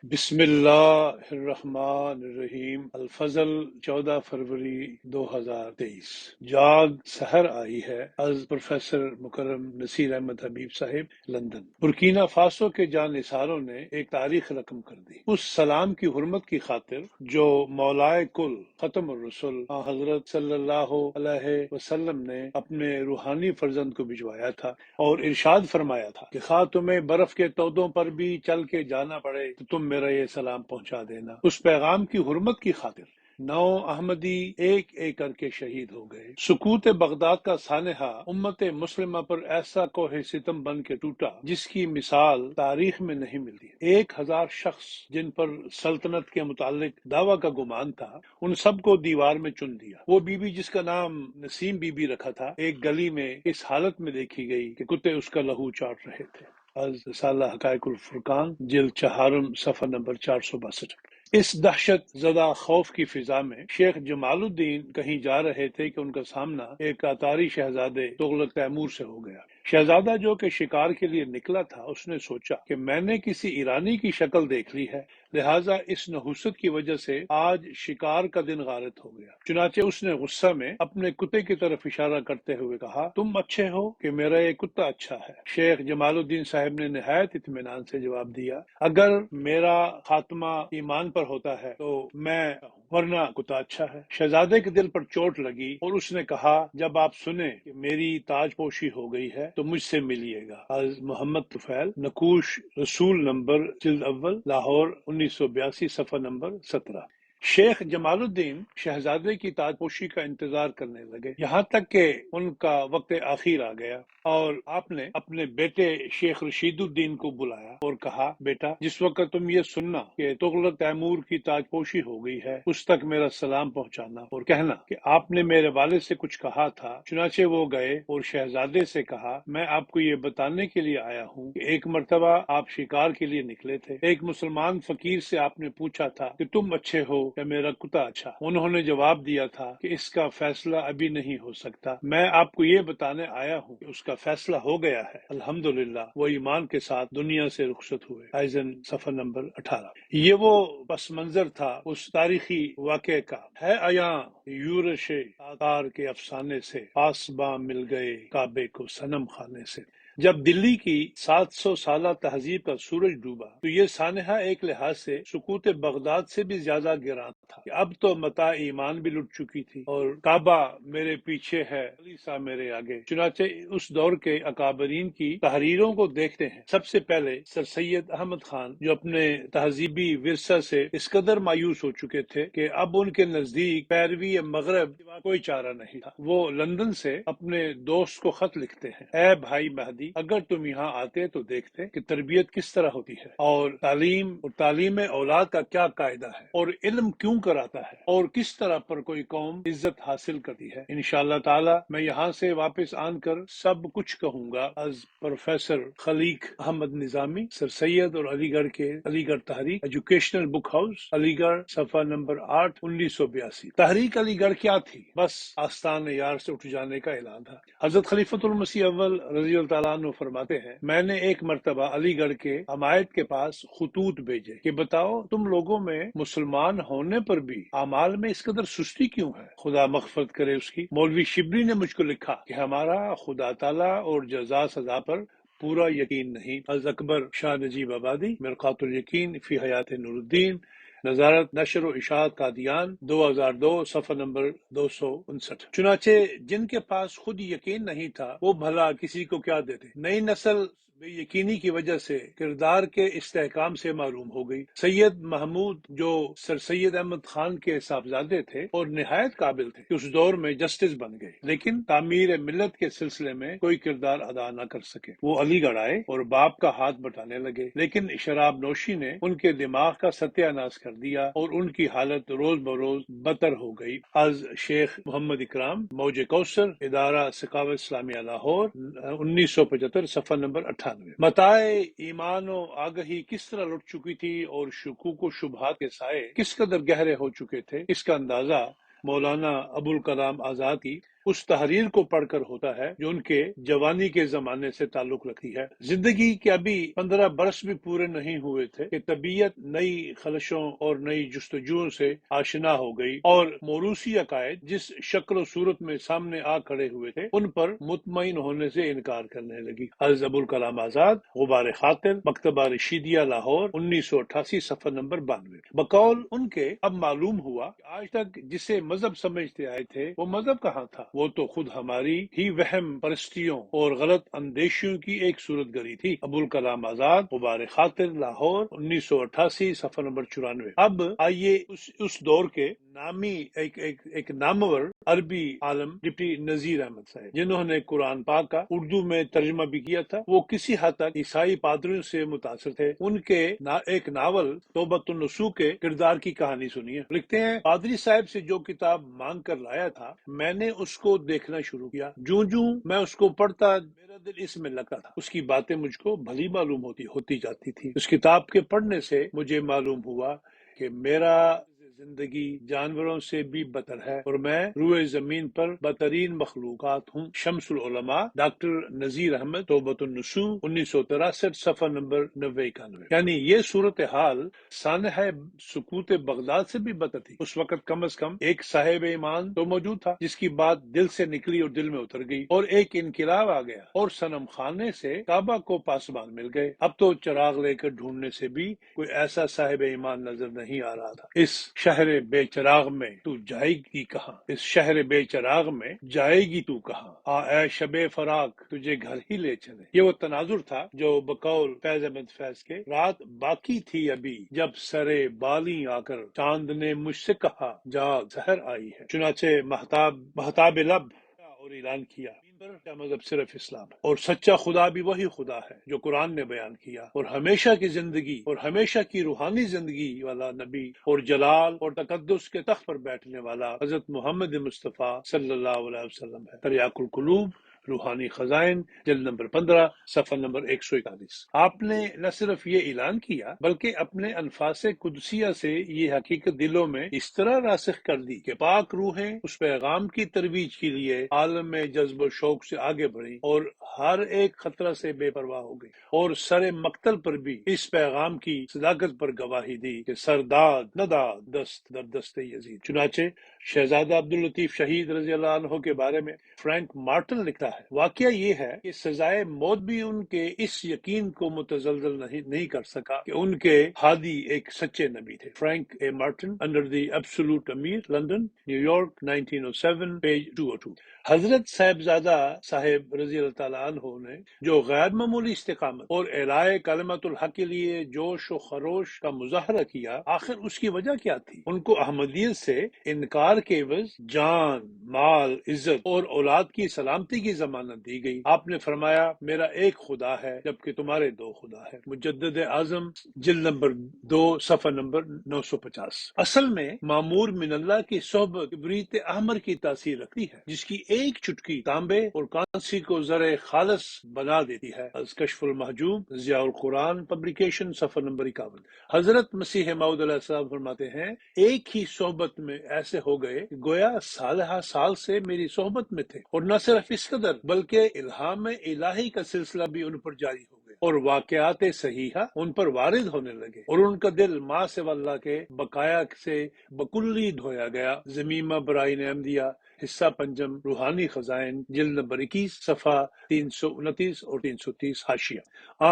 بسم اللہ الرحمن الرحیم۔ الفضل 14 فروری 2023۔ جاگ سحر آئی ہے از پروفیسر مکرم نصیر احمد حبیب صاحب لندن۔ برکینا فاسو کے جانثاروں نے ایک تاریخ رقم کر دی، اس سلام کی حرمت کی خاطر جو مولائے کل ختم الرسل حضرت صلی اللہ علیہ وسلم نے اپنے روحانی فرزند کو بھجوایا تھا، اور ارشاد فرمایا تھا کہ خواہ تمہیں برف کے تودوں پر بھی چل کے جانا پڑے تو تم میرا یہ سلام پہنچا دینا۔ اس پیغام کی حرمت کی خاطر 9 احمدی ایک ایک کر کے شہید ہو گئے۔ سکوت بغداد کا سانحہ امت مسلمہ پر ایسا کوہ ستم بن کے ٹوٹا جس کی مثال تاریخ میں نہیں ملتی۔ 1000 شخص جن پر سلطنت کے متعلق دعویٰ کا گمان تھا، ان سب کو دیوار میں چن دیا۔ وہ بی بی جس کا نام نسیم بی بی رکھا تھا، ایک گلی میں اس حالت میں دیکھی گئی کہ کتے اس کا لہو چاٹ رہے تھے۔ از رسالہ حقائق الفرقان جلد 4 صفحہ نمبر 462۔ اس دہشت زدہ خوف کی فضا میں شیخ جمال الدین کہیں جا رہے تھے کہ ان کا سامنا ایک اتاری شہزادے تغلق تیمور سے ہو گیا۔ شہزادہ جو کہ شکار کے لیے نکلا تھا، اس نے سوچا کہ میں نے کسی ایرانی کی شکل دیکھ لی ہے، لہٰذا اس نحوست کی وجہ سے آج شکار کا دن غارت ہو گیا۔ چنانچہ اس نے غصہ میں اپنے کتے کی طرف اشارہ کرتے ہوئے کہا، تم اچھے ہو کہ میرا یہ کتا اچھا ہے؟ شیخ جمال الدین صاحب نے نہایت اطمینان سے جواب دیا، اگر میرا خاتمہ ایمان پر ہوتا ہے تو میں ورنہ کتا اچھا ہے۔ شہزادے کے دل پر چوٹ لگی اور اس نے کہا، جب آپ سنیں کہ میری تاج پوشی ہو گئی ہے تو مجھ سے ملیے گا۔ از محمد طفیل، نقوش رسول نمبر جلد اول، لاہور، 1982، صفحہ نمبر 17۔ شیخ جمال الدین شہزادے کی تاج پوشی کا انتظار کرنے لگے، یہاں تک کہ ان کا وقت آخر آ گیا اور آپ نے اپنے بیٹے شیخ رشید الدین کو بلایا اور کہا، بیٹا، جس وقت تم یہ سننا کہ تغلق تیمور کی تاج پوشی ہو گئی ہے، اس تک میرا سلام پہنچانا اور کہنا کہ آپ نے میرے والد سے کچھ کہا تھا۔ چنانچہ وہ گئے اور شہزادے سے کہا، میں آپ کو یہ بتانے کے لیے آیا ہوں کہ ایک مرتبہ آپ شکار کے لیے نکلے تھے، ایک مسلمان فقیر سے آپ نے پوچھا تھا کہ تم اچھے ہو یا میرا کتا اچھا؟ انہوں نے جواب دیا تھا کہ اس کا فیصلہ ابھی نہیں ہو سکتا، میں آپ کو یہ بتانے آیا ہوں کہ اس کا فیصلہ ہو گیا ہے۔ الحمدللہ وہ ایمان کے ساتھ دنیا سے رخصت ہوئے۔ آئزن صفحہ نمبر 18۔ یہ وہ پس منظر تھا اس تاریخی واقعے کا، ہے عیاں یورش آثار کے افسانے سے، پاسباں مل گئے کعبے کو صنم خانے سے۔ جب دلی کی 700 سالہ تہذیب کا سورج ڈوبا تو یہ سانحہ ایک لحاظ سے سکوت بغداد سے بھی زیادہ گراں تھا کہ اب تو متاع ایمان بھی لٹ چکی تھی اور کعبہ میرے پیچھے ہے، کلیسا میرے آگے۔ چنانچہ اس دور کے اکابرین کی تحریروں کو دیکھتے ہیں۔ سب سے پہلے سر سید احمد خان، جو اپنے تہذیبی ورثہ سے اس قدر مایوس ہو چکے تھے کہ اب ان کے نزدیک پیروی مغرب کوئی چارہ نہیں تھا، وہ لندن سے اپنے دوست کو خط لکھتے ہیں، اے بھائی مہدی، اگر تم یہاں آتے تو دیکھتے کہ تربیت کس طرح ہوتی ہے اور تعلیم اولاد کا کیا قاعدہ ہے اور علم کیوں کراتا ہے اور کس طرح پر کوئی قوم عزت حاصل کرتی ہے۔ انشاءاللہ تعالی میں یہاں سے واپس آن کر سب کچھ کہوں گا۔ از پروفیسر خلیق احمد نظامی، سر سید اور علی گڑھ کے علی گڑھ تحریک ایجوکیشنل بک ہاؤس، علی گڑھ، صفحہ نمبر 8، 1982۔ تحریک علی گڑھ کیا تھی؟ بس آستان یار سے اٹھ جانے کا اعلان تھا۔ حضرت خلیفۃ المسیح اول رضی اللہ تعالیٰ عنہ فرماتے ہیں، میں نے ایک مرتبہ علی گڑھ کے عمائد کے پاس خطوط بھیجے کہ بتاؤ تم لوگوں میں مسلمان ہونے پر بھی اعمال میں اس قدر سستی کیوں ہے؟ خدا مغفرت کرے اس کی۔ مولوی شبلی نے مجھ کو لکھا کہ ہمارا خدا تعالیٰ اور جزا سزا پر پورا یقین نہیں۔ از اکبر شاہ نجیب آبادی، مرقات الیقین فی حیات نور الدین، نظارت نشر و اشاعت قادیان، 2002، صفحہ نمبر 259۔ چنانچہ جن کے پاس خود یقین نہیں تھا وہ بھلا کسی کو کیا دیتے۔ نئی نسل بے یقینی کی وجہ سے کردار کے استحکام سے معروم ہو گئی۔ سید محمود جو سر سید احمد خان کے صاحبزادے تھے اور نہایت قابل تھے، اس دور میں جسٹس بن گئے، لیکن تعمیر ملت کے سلسلے میں کوئی کردار ادا نہ کر سکے۔ وہ علی گڑھ آئے اور باپ کا ہاتھ بٹانے لگے، لیکن شراب نوشی نے ان کے دماغ کا ستیہ ناش کر دیا اور ان کی حالت روز بروز بدتر ہو گئی۔ از شیخ محمد اکرام، موج کوثر، ادارہ ثقافت اسلامیہ لاہور، 1975، صفحہ نمبر 98۔ متاع ایمان و آگہی کس طرح لٹ چکی تھی اور شکوک و شبہات کے سائے کس قدر گہرے ہو چکے تھے، اس کا اندازہ مولانا ابوالکلام آزاد کی اس تحریر کو پڑھ کر ہوتا ہے جو ان کے جوانی کے زمانے سے تعلق رکھتی ہے۔ زندگی کے ابھی 15 برس بھی پورے نہیں ہوئے تھے کہ طبیعت نئی خلشوں اور نئی جستجوؤں سے آشنا ہو گئی اور موروثی عقائد جس شکل و صورت میں سامنے آ کھڑے ہوئے تھے ان پر مطمئن ہونے سے انکار کرنے لگی۔ حضرت ابوالکلام آزاد، غبار خاطر، مکتبہ رشیدیہ لاہور، 1988، صفحہ نمبر 92۔ بقول ان کے اب معلوم ہوا کہ آج تک جسے مذہب سمجھتے آئے تھے وہ مذہب کہاں تھا، وہ تو خود ہماری ہی وہم پرستیوں اور غلط اندیشیوں کی ایک صورت گری تھی۔ ابوالکلام آزاد، غبار خاطر، لاہور، 1988، صفحہ نمبر 94۔ اب آئیے اس دور کے نامی ایک نامور عربی عالم ڈپٹی نذیر احمد صاحب جنہوں نے قرآن پاک کا اردو میں ترجمہ بھی کیا تھا، وہ کسی حد تک عیسائی پادریوں سے متاثر تھے۔ ان کے ایک ناول توبۃ النصوح کے کردار کی کہانی سنیے۔ لکھتے ہیں، پادری صاحب سے جو کتاب مانگ کر لایا تھا میں نے اس کو دیکھنا شروع کیا۔ جوں میں اس کو پڑھتا میرا دل اس میں لگتا تھا۔ اس کی باتیں مجھ کو بھلی معلوم ہوتی جاتی تھی۔ اس کتاب کے پڑھنے سے مجھے معلوم ہوا کہ میرا زندگی جانوروں سے بھی بدتر ہے اور میں روئے زمین پر بدترین مخلوقات ہوں۔ شمس العلماء ڈاکٹر نذیر احمد، توبۃ النصوح، 1963، صفحہ نمبر 90-91۔ یعنی یہ صورتحال سانحہ سکوت بغداد سے بھی بدتر تھی۔ اس وقت کم از کم ایک صاحب ایمان تو موجود تھا جس کی بات دل سے نکلی اور دل میں اتر گئی، اور ایک انقلاب آ گیا اور صنم خانے سے کعبہ کو پاسبان مل گئے۔ اب تو چراغ لے کر ڈھونڈنے سے بھی کوئی ایسا صاحب ایمان نظر نہیں آ رہا تھا۔ اس شہر بے چراغ میں تو جائے گی کہاں، اس شہر بے چراغ میں جائے گی تو کہاں، اے شب فراق تجھے گھر ہی لے چلے۔ یہ وہ تناظر تھا جو بقول فیض احمد فیض کے رات باقی تھی ابھی جب سرے بالی آ کر چاند نے مجھ سے کہا جاگ سحر آئی ہے۔ چنانچہ مہتاب لب اور اعلان کیا کا مذہب صرف اسلام ہے اور سچا خدا بھی وہی خدا ہے جو قرآن نے بیان کیا، اور ہمیشہ کی زندگی اور ہمیشہ کی روحانی زندگی والا نبی اور جلال اور تقدس کے تخت پر بیٹھنے والا حضرت محمد مصطفیٰ صلی اللہ علیہ وسلم ہے۔ تریاق القلوب، روحانی خزائن، جلد نمبر 15، صفحہ نمبر 141۔ آپ نے نہ صرف یہ اعلان کیا بلکہ اپنے انفاس قدسیہ سے یہ حقیقت دلوں میں اس طرح راسخ کر دی کہ پاک روحیں اس پیغام کی ترویج کے لیے عالم میں جذب و شوق سے آگے بڑھی اور ہر ایک خطرہ سے بے پرواہ ہو گئی، اور سر مقتل پر بھی اس پیغام کی صداقت پر گواہی دی کہ سرداد نداد دست در دست یزید۔ چنانچہ شہزادہ عبداللطیف شہید رضی اللہ عنہ کے بارے میں فرینک مارٹن لکھتا ہے، واقعہ یہ ہے کہ سزائے موت بھی ان کے اس یقین کو متزلزل نہیں کر سکا کہ ان کے ہادی ایک سچے نبی تھے۔ Frank a Martin, under the absolute Amir, London, new York, 1907، page 202۔ حضرت صاحبزادہ صاحب رضی اللہ تعالیٰ عنہ نے جو غیر معمولی استقامت اور اعلاء کلمت الحق کے لیے جوش و خروش کا مظاہرہ کیا، آخر اس کی وجہ کیا تھی؟ ان کو احمدیت سے انکار کے عوض جان، مال، عزت اور اولاد کی سلامتی کی ضمانت دی گئی۔ آپ نے فرمایا میرا ایک خدا ہے جبکہ تمہارے دو خدا ہے۔ مجدد اعظم، جلد نمبر 2، صفحہ نمبر 950۔ اصل میں معمور من اللہ کی صحبت کبریت احمر کی تاثیر رکھتی ہے جس کی ایک چٹکی تانبے اور کانسی کو زر خالص بنا دیتی ہے۔ از کشف المحجوب، ضیاء القرآن پبلیکیشن، صفحہ نمبر 51۔ حضرت مسیح موعود علیہ السلام فرماتے ہیں، ایک ہی صحبت میں ایسے ہو گئے کہ گویا سالہ سال سے میری صحبت میں تھے، اور نہ صرف اس قدر بلکہ الہام الہی کا سلسلہ بھی ان پر جاری ہو گیا اور واقعات صحیحہ ان پر وارد ہونے لگے، اور ان کا دل ما سوی اللہ کے بقایا سے بکلی دھویا گیا۔ زمیمہ برائن احمدیہ، حصہ پنجم، روحانی خزائن، جلد نمبر 21، صفحہ 329 اور 330، حاشیہ۔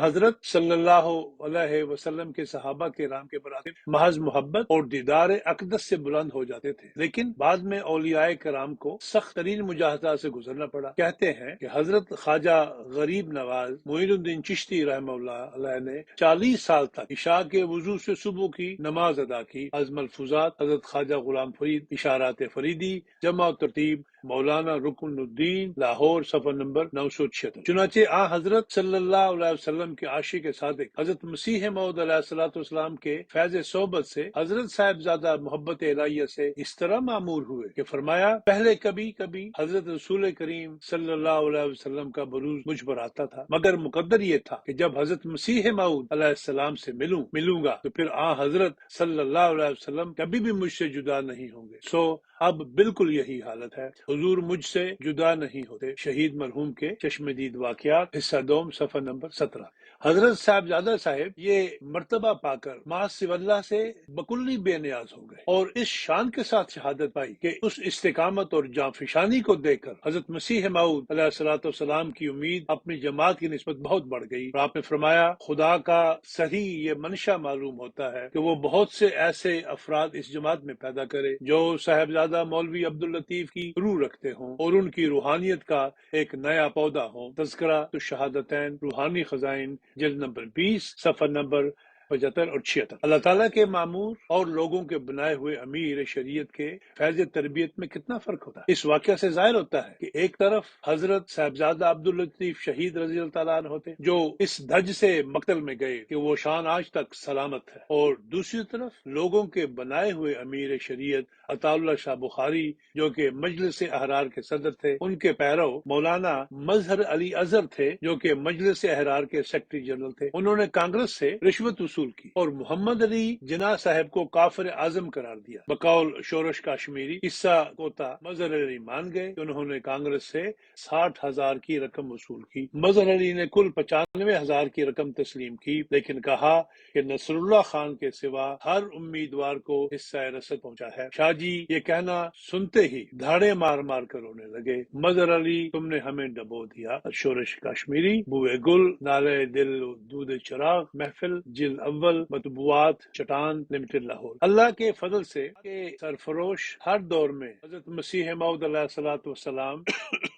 حضرت صلی اللہ علیہ وسلم کے صحابہ کرام کے مراتب محض محبت اور دیدار اقدس سے بلند ہو جاتے تھے، لیکن بعد میں اولیاء کرام کو سخت ترین مجاہدات سے گزرنا پڑا۔ کہتے ہیں کہ حضرت خواجہ غریب نواز معین الدین چشتی رحمہ اللہ علیہ نے 40 سال تک عشاء کے وضو سے صبح کی نماز ادا کی۔ از ملفوظات حضرت خواجہ غلام فرید، اشارات فریدی، جمع و ترتیب، مولانا رکن الدین، لاہور، صفحہ نمبر 976۔ چنانچہ حضرت صلی اللہ علیہ وسلم کے عاشق صادق حضرت مسیح موعود علیہ الصلوۃ والسلام کے فیض صحبت سے حضرت صاحبزادہ محبت الہیہ سے اس طرح معمور ہوئے کہ فرمایا، پہلے کبھی کبھی حضرت رسول کریم صلی اللہ علیہ وسلم کا بروز مجھ پر آتا تھا، مگر مقدر یہ تھا کہ جب حضرت مسیح موعود علیہ السلام سے ملوں گا تو پھر حضرت صلی اللہ علیہ وسلم کبھی بھی مجھ سے جدا نہیں ہوں گے۔ سو اب بالکل یہی حال حالت ہے۔ حضور مجھ سے جدا نہیں ہوتے، شہید مرحوم کے چشم دید واقعات، حصہ دوم، صفحہ نمبر 17۔ حضرت صاحبزادہ صاحب یہ مرتبہ پا کر ما سوی اللہ سے بکلی بے نیاز ہو گئے اور اس شان کے ساتھ شہادت پائی کہ اس استقامت اور جانفشانی کو دیکھ کر حضرت مسیح موعود علیہ الصلوۃ والسلام کی امید اپنی جماعت کی نسبت بہت بڑھ گئی، اور آپ نے فرمایا خدا کا صحیح یہ منشا معلوم ہوتا ہے کہ وہ بہت سے ایسے افراد اس جماعت میں پیدا کرے جو صاحبزادہ مولوی عبداللطیف کی روح رکھتے ہوں اور ان کی روحانیت کا ایک نیا پودا ہو۔ تذکرہ تو شہادتین، روحانی خزائن، جلد نمبر 20، صفحہ نمبر 75 اور 76۔ اللہ تعالیٰ کے معمور اور لوگوں کے بنائے ہوئے امیر شریعت کے فیض تربیت میں کتنا فرق ہوتا ہے۔ اس واقعہ سے ظاہر ہوتا ہے کہ ایک طرف حضرت صاحبزادہ عبداللطیف شہید رضی اللہ تعالیٰ عنہ ہوتے جو اس دھج سے مقتل میں گئے کہ وہ شان آج تک سلامت ہے، اور دوسری طرف لوگوں کے بنائے ہوئے امیر شریعت عطا اللہ شاہ بخاری جو کہ مجلس احرار کے صدر تھے، ان کے پیرو مولانا مظہر علی اظہر تھے جو کہ مجلس احرار کے سیکرٹری جنرل تھے۔ انہوں نے کانگریس سے رشوت وصول کی اور محمد علی جناح صاحب کو کافر اعظم قرار دیا۔ بقول شورش کاشمیری قصہ کوتا مظہر علی مان گئے کہ انہوں نے کانگریس سے 60,000 کی رقم وصول کی۔ مظہر علی نے کل 95,000 کی رقم تسلیم کی، لیکن کہا کہ نصر اللہ خان کے سوا ہر امیدوار کو حصہ رسد پہنچا ہے۔ شاہ جی یہ کہنا سنتے ہی دھاڑے مار مار کر رونے لگے۔ مظہر علی تم نے ہمیں ڈبو دیا۔ شورش کاشمیری، بوئے گل، نالے دل دودھ چراغ، محفل، جلد اول، مطبوعات چٹان لمیٹڈ، لاہور۔ اللہ کے فضل سے کہ سرفروش ہر دور میں حضرت مسیح موعود علیہ الصلوۃ والسلام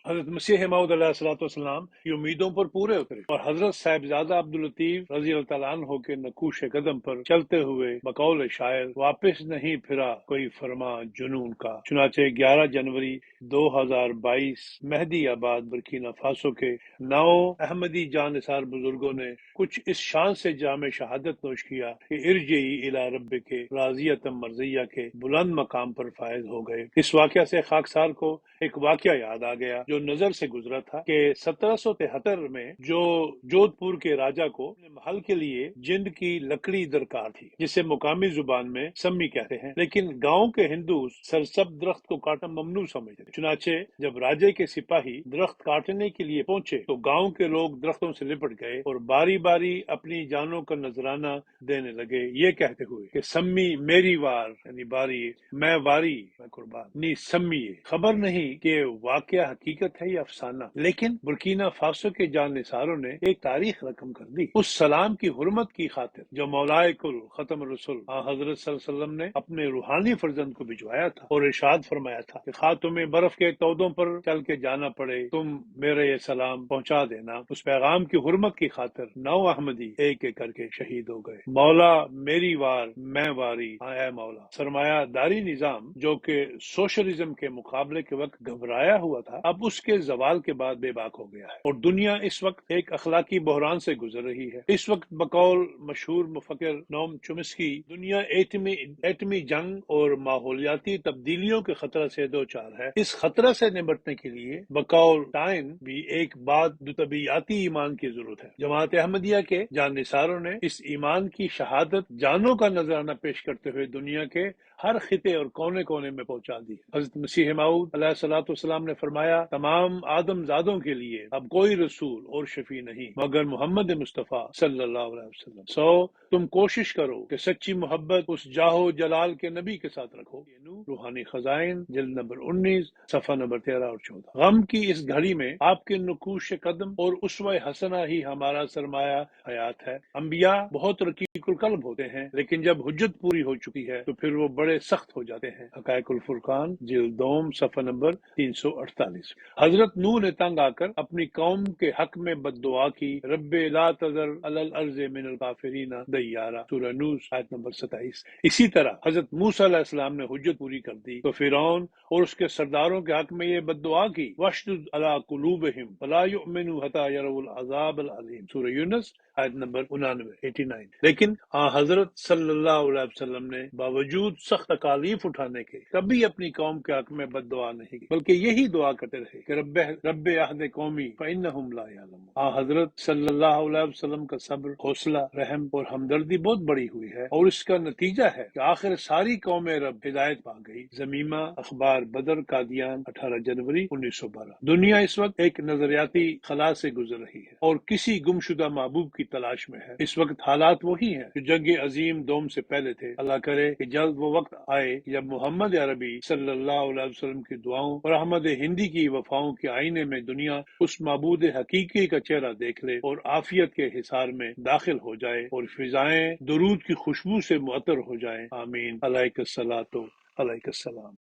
حضرت مسیح موعود علیہ الصلوۃ والسلام کی امیدوں پر پورے اترے اور حضرت صاحبزادہ عبداللطیف رضی اللہ تعالیٰ عنہ کے نقوش قدم پر چلتے ہوئے بقول شاعر واپس نہیں پھرا کوئی فرما جنون کا۔ چنانچہ 11 جنوری 2022 مہدی آباد برکینا فاسو کے 9 احمدی جان نثار بزرگوں نے کچھ اس شان سے جامع شہادت نوش کیا کہ ارجعی الی ربک کے راضیۃ مرضیہ کے بلند مقام پر فائز ہو گئے۔ اس واقعہ سے خاکسار کو ایک واقعہ یاد آ گیا جو نظر سے گزرا تھا کہ 1773 میں جو جودھ پور کے راجا کو اپنے محل کے لیے جند کی لکڑی درکار تھی جسے مقامی زبان میں سمی کہتے ہیں، لیکن گاؤں کے ہندو سرسبز درخت کو کاٹنا ممنوع سمجھتے تھے۔ چنانچہ جب راجے کے سپاہی درخت کاٹنے کے لیے پہنچے تو گاؤں کے لوگ درختوں سے لپٹ گئے اور باری باری اپنی جانوں کا نذرانہ دینے لگے، یہ کہتے ہوئے کہ سمی میری وار، یعنی باری، میں واری، میں قربان، نی سمی۔ خبر نہیں کہ واقعہ حقیقت ہے یا افسانہ، لیکن برکینا فاسو کے جان نثاروں نے ایک تاریخ رقم کر دی اس سلام کی حرمت کی خاطر جو مولائے کل ختم الرسل حضرت صلی اللہ علیہ وسلم نے اپنے روحانی فرزند کو بھجوایا تھا اور ارشاد فرمایا تھا کہ خواہ تمہیں برف کے تودوں پر چل کے جانا پڑے تم میرے یہ سلام پہنچا دینا۔ اس پیغام کی حرمت کی خاطر 9 احمدی ایک ایک کر کے شہید ہو گئے۔ مولا میری وار میں واری، اے مولا۔ سرمایہ داری نظام جو کہ سوشلزم کے مقابلے کے وقت گھبرایا ہوا تھا اب اس کے زوال کے بعد بے باک ہو گیا ہے اور دنیا اس وقت ایک اخلاقی بحران سے گزر رہی ہے۔ اس وقت بقول مشہور مفکر نوم چومسکی دنیا ایٹمی جنگ اور ماحولیاتی تبدیلیوں کے خطرہ سے دوچار ہے۔ اس خطرہ سے نمٹنے کے لیے بقول ٹائن بھی ایک بعد طبیعیاتی ایمان کی ضرورت ہے۔ جماعت احمدیہ کے جان نثاروں نے اس ایمان کی شہادت جانوں کا نذرانہ پیش کرتے ہوئے دنیا کے ہر خطے اور کونے کونے میں پہنچا دی۔ حضرت مسیح موعود علیہ الصلوۃ والسلام نے فرمایا تمام آدم زادوں کے لیے اب کوئی رسول اور شفیع نہیں مگر محمد مصطفیٰ صلی اللہ علیہ وسلم۔ سو تم کوشش کرو کہ سچی محبت اس جاہو جلال کے نبی کے ساتھ رکھو۔ روحانی خزائن، جلد نمبر 19، صفحہ نمبر 13 اور 14۔ غم کی اس گھڑی میں آپ کے نقوش قدم اور اسوہ حسنہ ہی ہمارا سرمایہ حیات ہے۔ انبیاء بہت رقیق القلب ہوتے ہیں لیکن جب حجت پوری ہو چکی ہے تو پھر وہ بڑے سخت ہو جاتے ہیں۔ حقائق الفرقان، جلد دوم، صفحہ نمبر 348۔ حضرت نوح نے تنگ آ کر اپنی قوم کے حق میں بد دعا کی، رب لا تذر علی الارض من الکافرین دیارا، سورہ نوح آیت نمبر 27۔ اسی طرح حضرت موسیٰ علیہ السلام نے حجت پوری کر دی تو فرعون اور اس کے سرداروں کے حق میں یہ بد دعا کی، واشدد علی قلوبہم فلا یؤمنوا حتی یروا العذاب العلیم، سورہ یونس آیت نمبر 89۔ لیکن حضرت صلی اللہ علیہ وسلم نے باوجود سخت تکالیف اٹھانے کے کبھی اپنی قوم کے حق میں بد دعا نہیں کی بلکہ یہی دعا کرتے رہے کہ رب عہد قومی فإنہم لا یعلمون۔ حضرت صلی اللہ علیہ وسلم کا صبر، حوصلہ، رحم اور ہمدردی بہت بڑی ہوئی ہے اور اس کا نتیجہ ہے کہ آخر ساری قوم رب ہدایت پا گئی۔ زمیمہ اخبار بدر قادیان 18 جنوری 1912۔ دنیا اس وقت ایک نظریاتی خلا سے گزر رہی ہے اور کسی گمشدہ محبوب کی تلاش میں ہے۔ اس وقت حالات وہی ہیں جو جنگ عظیم دوم سے پہلے تھے۔ اللہ کرے کہ جلد وہ وقت آئے جب محمد عربی صلی اللہ علیہ وسلم کی دعاؤں اور احمد ہندی کی وفاؤں کے آئینے میں دنیا اس معبود حقیقی کا چہرہ دیکھ لے اور عافیت کے حصار میں داخل ہو جائے اور فضائیں درود کی خوشبو سے معطر ہو جائیں۔ آمین۔ علیک الصلاۃ علیک السلام۔